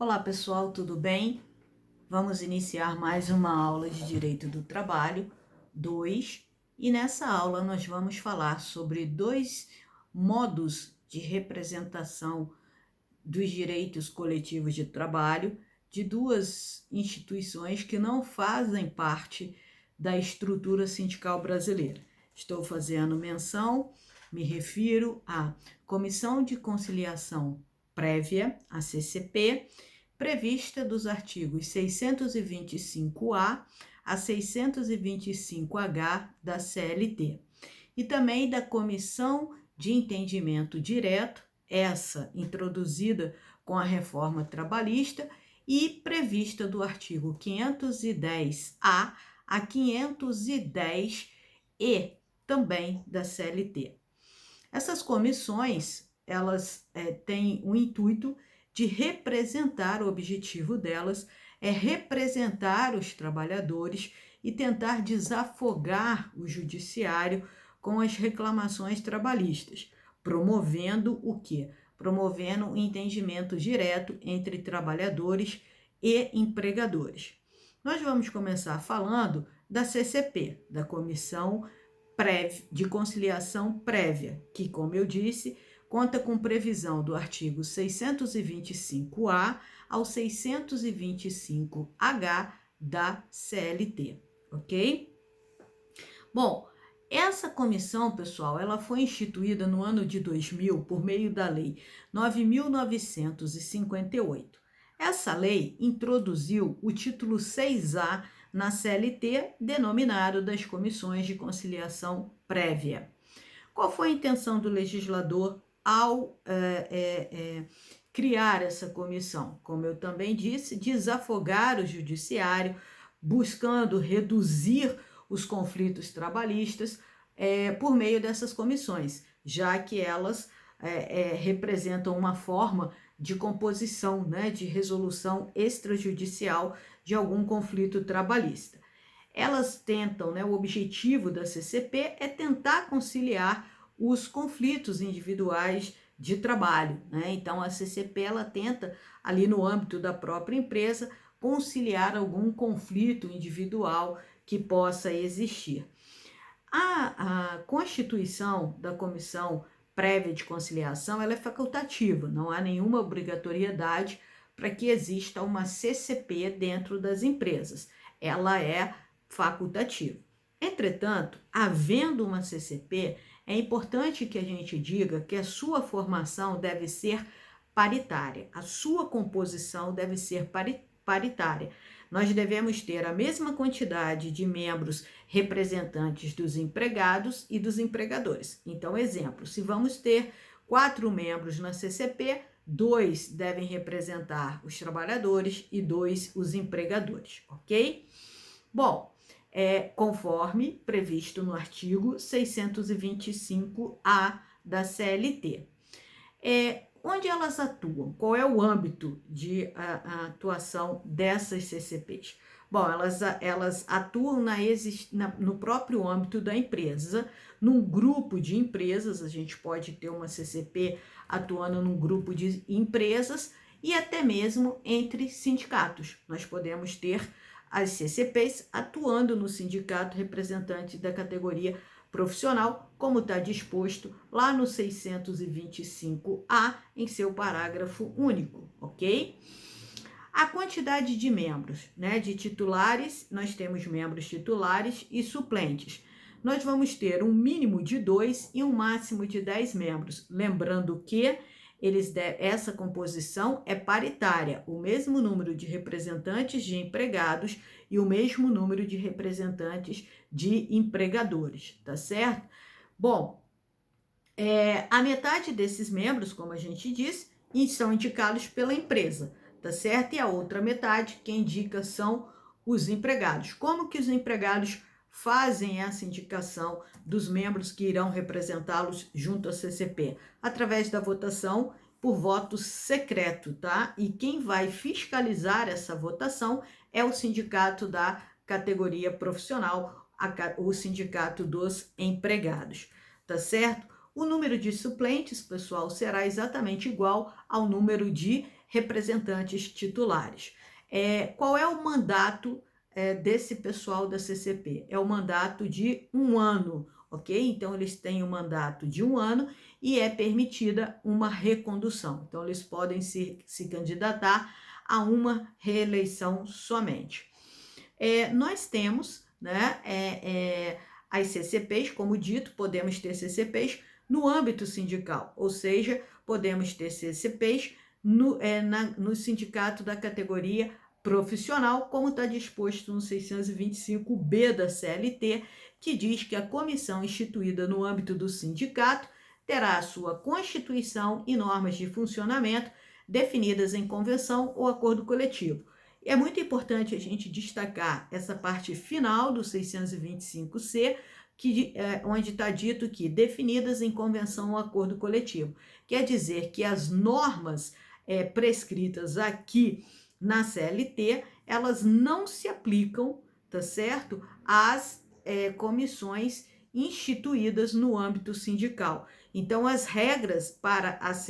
Olá pessoal, tudo bem? Vamos iniciar mais uma aula de Direito do Trabalho 2 e nessa aula nós vamos falar sobre dois modos de representação dos direitos coletivos de trabalho de duas instituições que não fazem parte da estrutura sindical brasileira. Estou fazendo menção, me refiro à Comissão de Conciliação Prévia, a CCP, prevista dos artigos 625-A a 625-H da CLT, e também da Comissão de Entendimento Direto, essa introduzida com a reforma trabalhista e prevista do artigo 510-A a 510-E também da CLT. Essas comissões, elas têm o intuito de representar, o objetivo delas é representar os trabalhadores e tentar desafogar o judiciário com as reclamações trabalhistas, promovendo o quê? Promovendo um entendimento direto entre trabalhadores e empregadores. Nós vamos começar falando da CCP, da Comissão de Conciliação Prévia, que, como eu disse, conta com previsão do artigo 625-A ao 625-H da CLT, ok? Bom, essa comissão, pessoal, ela foi instituída no ano de 2000 por meio da Lei 9.958. Essa lei introduziu o título 6A na CLT, denominado das Comissões de Conciliação Prévia. Qual foi a intenção do legislador ao criar essa comissão? Como eu também disse, desafogar o judiciário, buscando reduzir os conflitos trabalhistas por meio dessas comissões, já que elas representam uma forma de composição, de resolução extrajudicial de algum conflito trabalhista. Elas tentam, o objetivo da CCP é tentar conciliar os conflitos individuais de trabalho, Então a CCP ela tenta, ali no âmbito da própria empresa, conciliar algum conflito individual que possa existir. A constituição da Comissão Prévia de Conciliação ela é facultativa, não há nenhuma obrigatoriedade para que exista uma CCP dentro das empresas. Ela é facultativa. Entretanto, havendo uma CCP, é importante que a gente diga que a sua formação deve ser paritária, a sua composição deve ser paritária. Nós devemos ter a mesma quantidade de membros representantes dos empregados e dos empregadores. Então, exemplo, se vamos ter 4 membros na CCP, 2 devem representar os trabalhadores e 2 os empregadores, ok? Bom, conforme previsto no artigo 625-A da CLT. Onde elas atuam? Qual é o âmbito de atuação dessas CCPs? Bom, elas atuam no próprio âmbito da empresa, num grupo de empresas. A gente pode ter uma CCP atuando num grupo de empresas e até mesmo entre sindicatos. Nós podemos ter as CCPs atuando no sindicato representante da categoria profissional, como está disposto lá no 625-A, em seu parágrafo único, ok? A quantidade de membros, de titulares, nós temos membros titulares e suplentes. Nós vamos ter um mínimo de 2 e um máximo de 10 membros. Lembrando que essa composição é paritária, o mesmo número de representantes de empregados e o mesmo número de representantes de empregadores, tá certo? Bom, a metade desses membros, como a gente disse, são indicados pela empresa, tá certo? E a outra metade, quem indica são os empregados. Como que os empregados fazem essa indicação dos membros que irão representá-los junto à CCP? Através da votação por voto secreto, tá? E quem vai fiscalizar essa votação é o sindicato da categoria profissional, o sindicato dos empregados, tá certo? O número de suplentes, pessoal, será exatamente igual ao número de representantes titulares. Qual é o mandato desse pessoal da CCP? É o mandato de 1 ano, ok? Então, eles têm um mandato de 1 ano e é permitida uma recondução. Então, eles podem se candidatar a uma reeleição somente. Nós temos, né, as CCPs, como dito, podemos ter CCPs no âmbito sindical, ou seja, podemos ter CCPs no sindicato da categoria profissional, como está disposto no 625B da CLT, que diz que a comissão instituída no âmbito do sindicato terá a sua constituição e normas de funcionamento definidas em convenção ou acordo coletivo. É muito importante a gente destacar essa parte final do 625C, onde está dito que definidas em convenção ou acordo coletivo. Quer dizer que as normas prescritas aqui na CLT, elas não se aplicam, tá certo, às comissões instituídas no âmbito sindical. Então, as regras para as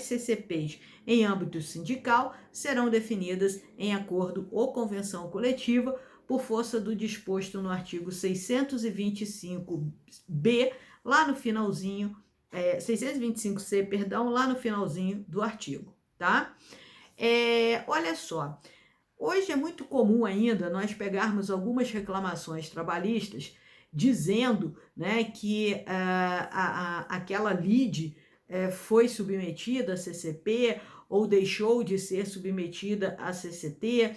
CCPs em âmbito sindical serão definidas em acordo ou convenção coletiva por força do disposto no artigo 625B, lá no finalzinho, 625C, perdão, lá no finalzinho do artigo, tá? Olha só, hoje é muito comum ainda nós pegarmos algumas reclamações trabalhistas dizendo, né, que aquela lide foi submetida à CCP ou deixou de ser submetida à CCP.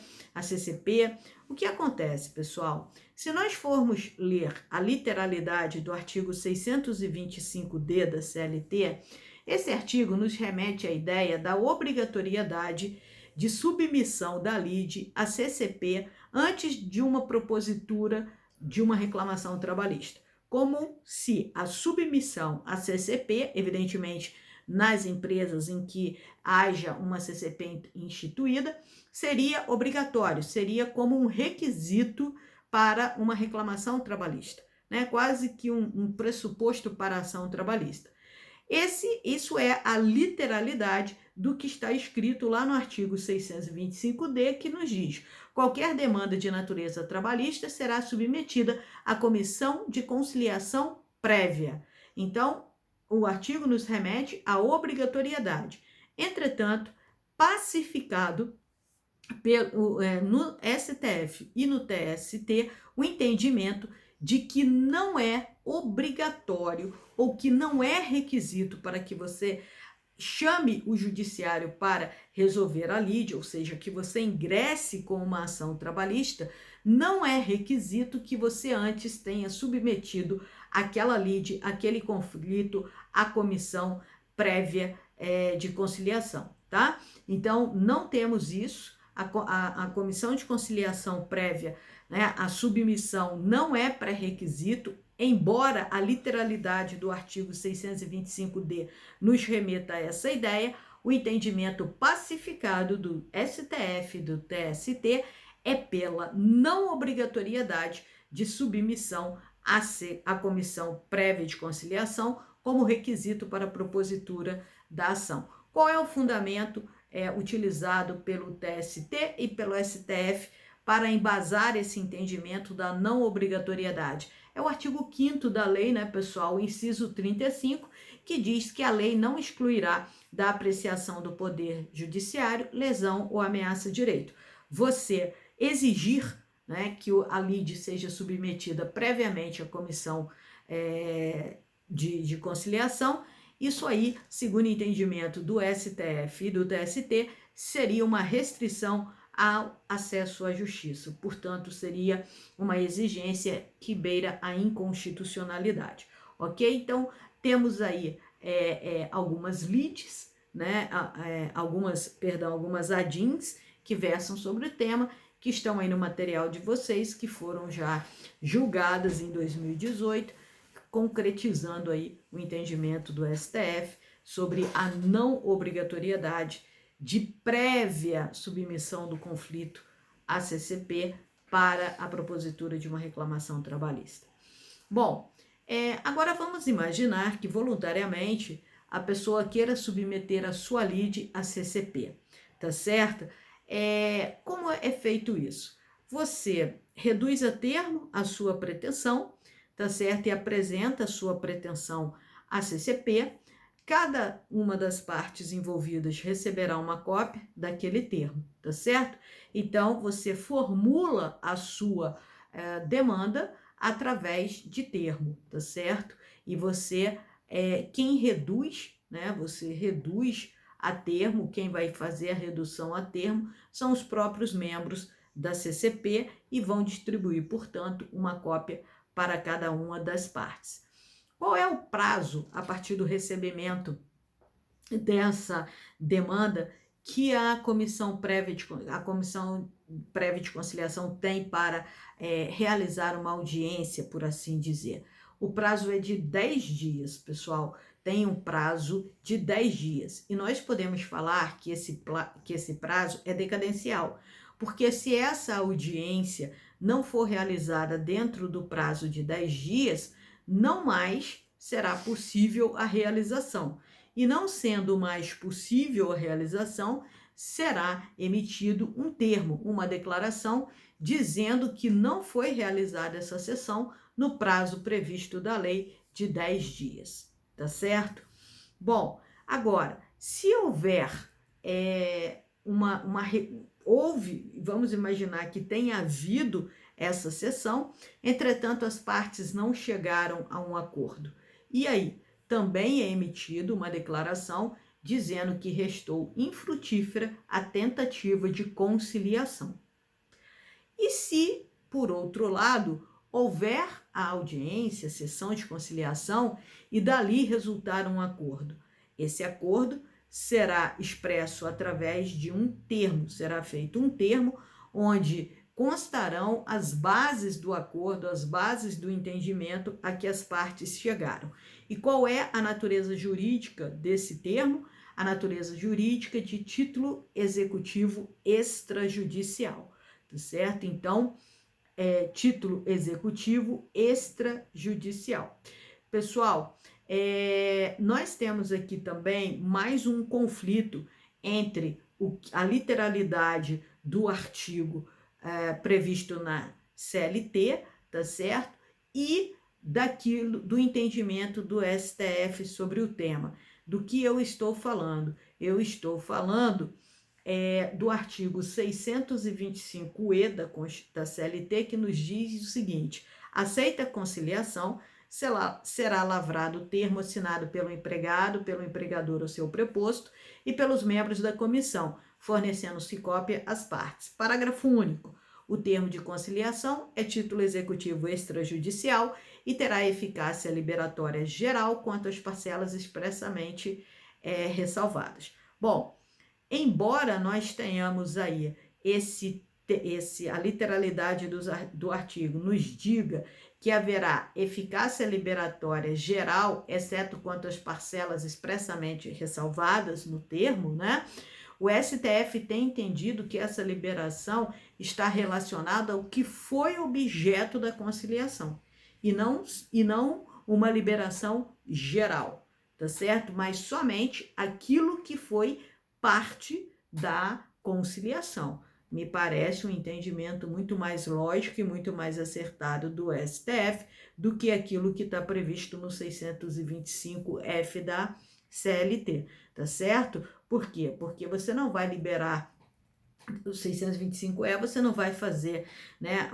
O que acontece, pessoal? Se nós formos ler a literalidade do artigo 625D da CLT, esse artigo nos remete à ideia da obrigatoriedade de submissão da lide à CCP antes de uma propositura de uma reclamação trabalhista, como se a submissão à CCP, evidentemente nas empresas em que haja uma CCP instituída, seria obrigatório, seria como um requisito para uma reclamação trabalhista, né? Quase que um pressuposto para a ação trabalhista. Isso é a literalidade do que está escrito lá no artigo 625D, que nos diz: qualquer demanda de natureza trabalhista será submetida à comissão de conciliação prévia. Então, o artigo nos remete à obrigatoriedade. Entretanto, pacificado no STF e no TST o entendimento de que não é obrigatório ou que não é requisito para que você chame o judiciário para resolver a lide, ou seja, que você ingresse com uma ação trabalhista, não é requisito que você antes tenha submetido aquela lide, aquele conflito à comissão prévia de conciliação, tá? Então, não temos isso. A comissão de conciliação prévia, né, a submissão não é pré-requisito, embora a literalidade do artigo 625D nos remeta a essa ideia. O entendimento pacificado do STF e do TST é pela não obrigatoriedade de submissão à comissão prévia de conciliação como requisito para a propositura da ação. Qual é o fundamento utilizado pelo TST e pelo STF para embasar esse entendimento da não obrigatoriedade? É o artigo 5º da lei, né, pessoal, o inciso 35, que diz que a lei não excluirá da apreciação do poder judiciário lesão ou ameaça de direito. Você exigir, né, que a lide seja submetida previamente à comissão de conciliação, isso aí, segundo o entendimento do STF e do TST, seria uma restrição ao acesso à justiça. Portanto, seria uma exigência que beira a inconstitucionalidade, ok? Então, temos aí algumas lides, né? algumas ADINs que versam sobre o tema, que estão aí no material de vocês, que foram já julgadas em 2018, concretizando aí o entendimento do STF sobre a não obrigatoriedade de prévia submissão do conflito à CCP para a propositura de uma reclamação trabalhista. Bom, Agora vamos imaginar que voluntariamente a pessoa queira submeter a sua lide a CCP, tá certo? Como é feito isso? Você reduz a termo a sua pretensão, tá certo? E apresenta a sua pretensão à CCP. Cada uma das partes envolvidas receberá uma cópia daquele termo, tá certo? Então, você formula a sua demanda através de termo, tá certo? E você, quem reduz, né? Você reduz a termo, quem vai fazer a redução a termo são os próprios membros da CCP e vão distribuir, portanto, uma cópia para cada uma das partes. Qual é o prazo a partir do recebimento dessa demanda que a comissão prévia de conciliação tem para realizar uma audiência, por assim dizer? O prazo é de 10 dias, pessoal. Tem um prazo de 10 dias. E nós podemos falar que esse prazo é decadencial, porque se essa audiência não for realizada dentro do prazo de 10 dias, não mais será possível a realização. E não sendo mais possível a realização, será emitido um termo, uma declaração, dizendo que não foi realizada essa sessão no prazo previsto da lei de 10 dias, tá certo? Bom, agora, se houver vamos imaginar que tenha havido essa sessão, entretanto as partes não chegaram a um acordo. E aí, também é emitida uma declaração dizendo que restou infrutífera a tentativa de conciliação. E se, por outro lado, houver a audiência, a sessão de conciliação, e dali resultar um acordo, esse acordo será expresso através de um termo, será feito um termo onde constarão as bases do acordo, as bases do entendimento a que as partes chegaram. E qual é a natureza jurídica desse termo? A natureza jurídica de título executivo extrajudicial, tá certo? Então, título executivo extrajudicial. Pessoal, nós temos aqui também mais um conflito entre a literalidade do artigo previsto na CLT, tá certo? E do entendimento do STF sobre o tema. Do que eu estou falando? Eu estou falando do artigo 625-E da CLT, que nos diz o seguinte: aceita a conciliação, será lavrado o termo assinado pelo empregado, pelo empregador ou seu preposto e pelos membros da comissão, fornecendo-se cópia às partes. Parágrafo único. O termo de conciliação é título executivo extrajudicial e terá eficácia liberatória geral quanto às parcelas expressamente ressalvadas. Bom, embora nós tenhamos aí a literalidade do artigo nos diga que haverá eficácia liberatória geral, exceto quanto às parcelas expressamente ressalvadas no termo, né? O STF tem entendido que essa liberação está relacionada ao que foi objeto da conciliação e não uma liberação geral, tá certo? Mas somente aquilo que foi parte da conciliação. Me parece um entendimento muito mais lógico e muito mais acertado do STF do que aquilo que está previsto no 625-F da CLT, tá certo? Por quê? Porque você não vai liberar o 625-E, você não vai fazer, né,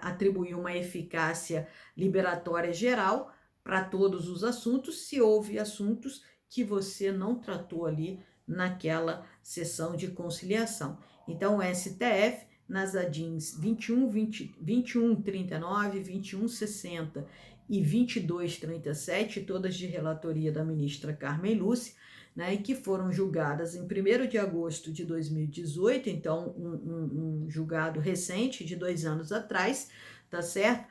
atribuir uma eficácia liberatória geral para todos os assuntos, se houve assuntos que você não tratou ali naquela sessão de conciliação. Então, o STF, nas ADINs 2139, 2160 e 2237, todas de relatoria da ministra Carmen Lúcia, né, que foram julgadas em 1º de agosto de 2018, então um julgado recente de 2 anos atrás, tá certo?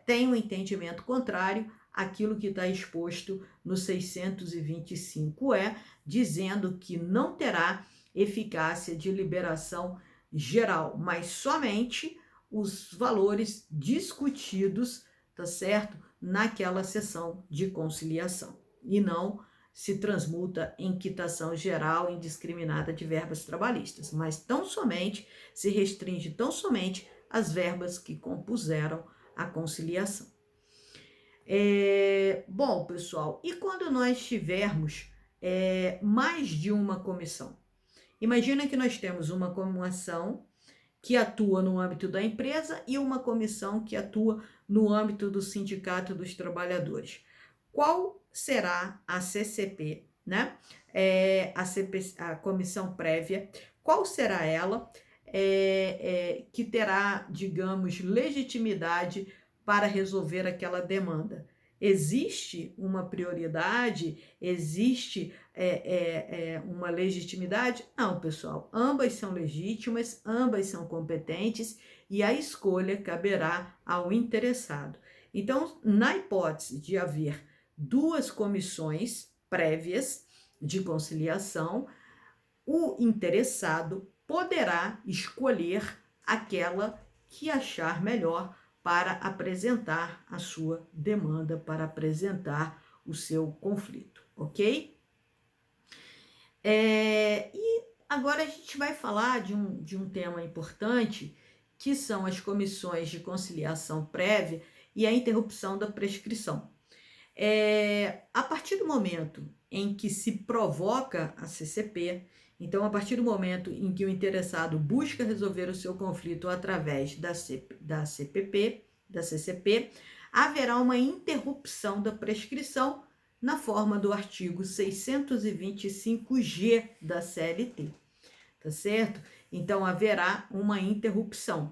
Tem um entendimento contrário àquilo que está exposto no 625-E, dizendo que não terá eficácia de liberação geral, mas somente os valores discutidos, tá certo? Naquela sessão de conciliação e não se transmuta em quitação geral indiscriminada de verbas trabalhistas, mas tão somente se restringe tão somente às verbas que compuseram a conciliação. Bom, pessoal, e quando nós tivermos mais de uma comissão? Imagina que nós temos uma comissão que atua no âmbito da empresa e uma comissão que atua no âmbito do Sindicato dos Trabalhadores. Qual será a CCP, né? A comissão prévia, qual será ela que terá, digamos, legitimidade para resolver aquela demanda? Existe uma prioridade? Existe uma legitimidade? Não, pessoal, ambas são legítimas, ambas são competentes e a escolha caberá ao interessado. Então, na hipótese de haver duas comissões prévias de conciliação, o interessado poderá escolher aquela que achar melhor para apresentar a sua demanda, para apresentar o seu conflito, ok? E agora a gente vai falar de um tema importante, que são as comissões de conciliação prévia e a interrupção da prescrição. A partir do momento em que se provoca a CCP, então a partir do momento em que o interessado busca resolver o seu conflito através da CCP, haverá uma interrupção da prescrição na forma do artigo 625G da CLT, tá certo? Então haverá uma interrupção.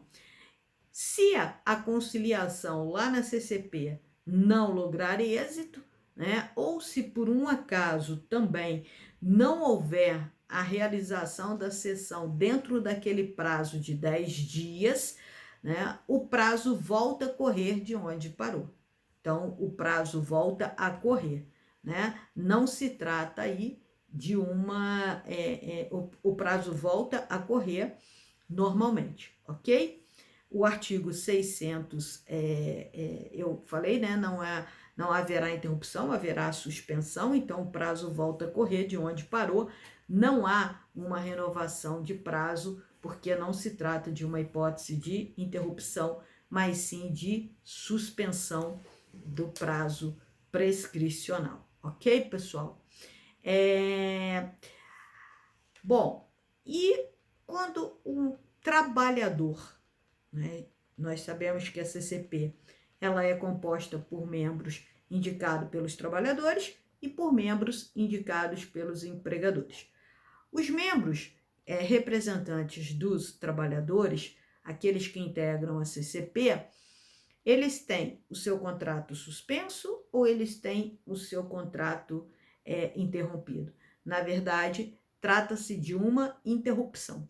Se a conciliação lá na CCP não lograr êxito, né, ou se por um acaso também não houver a realização da sessão dentro daquele prazo de 10 dias, né, o prazo volta a correr de onde parou. Então, o prazo volta a correr, né? Não se trata aí de uma... o prazo volta a correr normalmente, ok? O artigo 600, eu falei, né? Não haverá interrupção, haverá suspensão, então o prazo volta a correr de onde parou. Não há uma renovação de prazo, porque não se trata de uma hipótese de interrupção, mas sim de suspensão do prazo prescricional. Ok, pessoal? Bom, e quando um trabalhador, né, nós sabemos que a CCP ela é composta por membros indicados pelos trabalhadores e por membros indicados pelos empregadores. Os membros representantes dos trabalhadores, aqueles que integram a CCP, eles têm o seu contrato suspenso ou eles têm o seu contrato interrompido? Na verdade, trata-se de uma interrupção.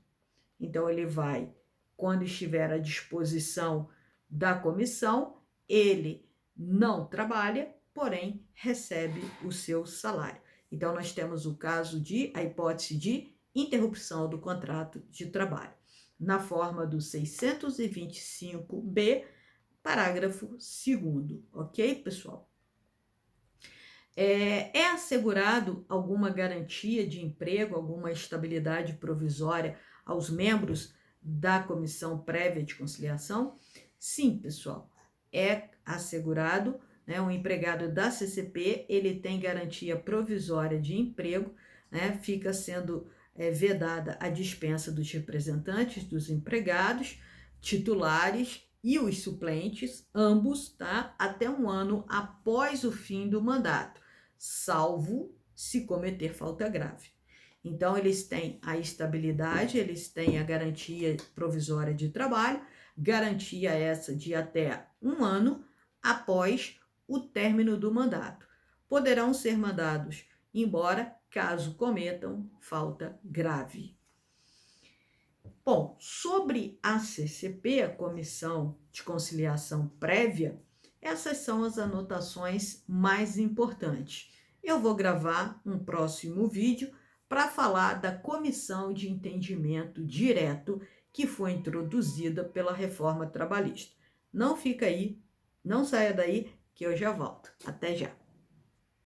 Então, ele vai, quando estiver à disposição da comissão, ele não trabalha, porém recebe o seu salário. Então, nós temos a hipótese de interrupção do contrato de trabalho, na forma do 625B, parágrafo 2º, ok, pessoal? É assegurado alguma garantia de emprego, alguma estabilidade provisória aos membros da comissão prévia de conciliação? Sim, pessoal, é assegurado, né? O empregado da CCP, ele tem garantia provisória de emprego, né? Fica sendo vedada a dispensa dos representantes dos empregados, titulares e os suplentes, ambos, tá? Até um ano após o fim do mandato, salvo se cometer falta grave. Então, eles têm a estabilidade, eles têm a garantia provisória de trabalho, garantia essa de até um ano após o término do mandato. Poderão ser mandados embora caso cometam falta grave. Bom, sobre a CCP, a Comissão de Conciliação Prévia, essas são as anotações mais importantes. Eu vou gravar um próximo vídeo para falar da Comissão de Entendimento Direto que foi introduzida pela reforma trabalhista. Não fica aí Não saia daí que eu já volto. Até já!